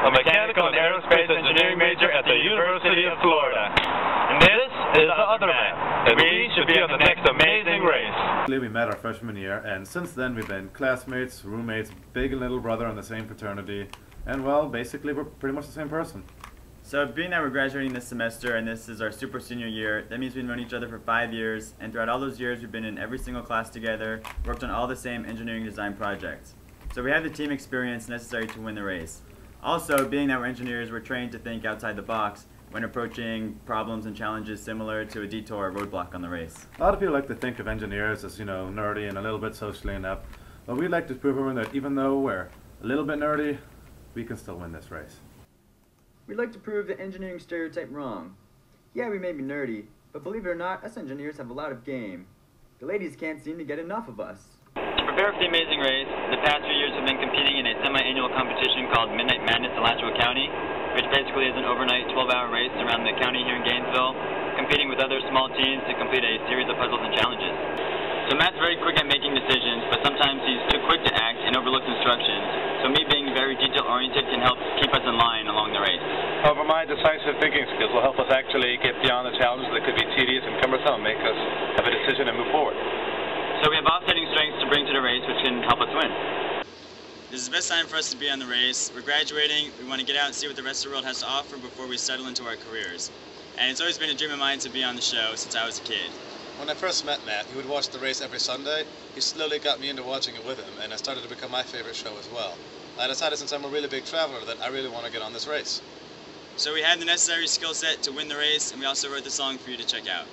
a mechanical and aerospace engineering major at the University of Florida. And this is the other man, and we should be on the next amazing race. We met our freshman year, and since then we've been classmates, roommates, big and little brother in the same fraternity, and well, basically we're pretty much the same person. So being that we're graduating this semester and this is our super senior year, that means we've known each other for 5 years, and throughout all those years we've been in every single class together, worked on all the same engineering design projects. So we have the team experience necessary to win the race. Also, being that we're engineers, we're trained to think outside the box when approaching problems and challenges similar to a detour or roadblock on the race. A lot of people like to think of engineers as, nerdy and a little bit socially inept, but we'd like to prove everyone that even though we're a little bit nerdy, we can still win this race. We'd like to prove the engineering stereotype wrong. Yeah, we may be nerdy, but believe it or not, us engineers have a lot of game. The ladies can't seem to get enough of us. To prepare for the amazing race, the past few years have been competing in a semi-annual competition called Midnight Madness in Alachua County, which basically is an overnight 12-hour race around the county here in Gainesville, competing with other small teams to complete a series of puzzles and challenges. So Matt's very quick at making decisions, but sometimes he's too quick to act and overlooks instructions. So me being very detail-oriented can help keep us in line along the race. However, my decisive thinking skills will help us actually get beyond the challenges that could be tedious and cumbersome and make us have a decision and move forward. So we have offsetting strengths to bring to the race, which can help us win. This is the best time for us to be on the race. We're graduating, we want to get out and see what the rest of the world has to offer before we settle into our careers. And it's always been a dream of mine to be on the show since I was a kid. When I first met Matt, he would watch the race every Sunday. He slowly got me into watching it with him, and it started to become my favorite show as well. I decided, since I'm a really big traveler, that I really want to get on this race. So we had the necessary skill set to win the race, and we also wrote the song for you to check out.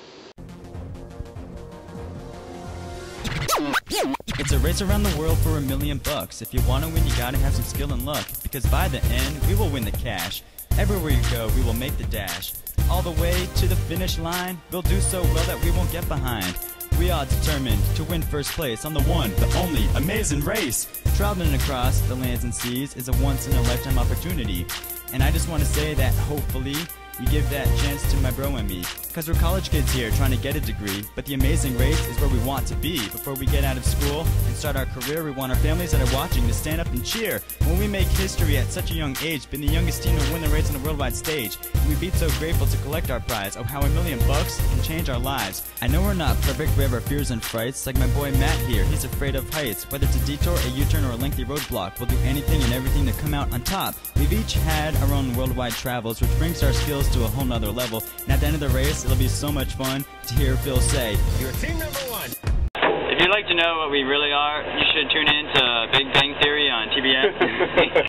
It's a race around the world for $1 million. If you want to win, you gotta have some skill and luck, because by the end, we will win the cash. Everywhere you go, we will make the dash. All the way to the finish line, we'll do so well that we won't get behind. We are determined to win first place on the one, the only, amazing race. Traveling across the lands and seas is a once-in-a-lifetime opportunity. And I just want to say that hopefully you give that chance to my bro and me. Cause we're college kids here trying to get a degree, but the amazing race is where we want to be. Before we get out of school and start our career, we want our families that are watching to stand up and cheer. When we make history at such a young age, being the youngest team to win the race on a worldwide stage, and we'd be so grateful to collect our prize. Oh, how $1 million can change our lives. I know we're not perfect, we have our fears and frights, like my boy Matt here, he's afraid of heights. Whether it's a detour, a U-turn, or a lengthy roadblock, we'll do anything and everything to come out on top. We've each had our own worldwide travels, which brings our skills to a whole nother level. And at the end of the race, it'll be so much fun to hear Phil say, "You're team number one." If you'd like to know what we really are, you should tune in to Big Bang Theory on TBS.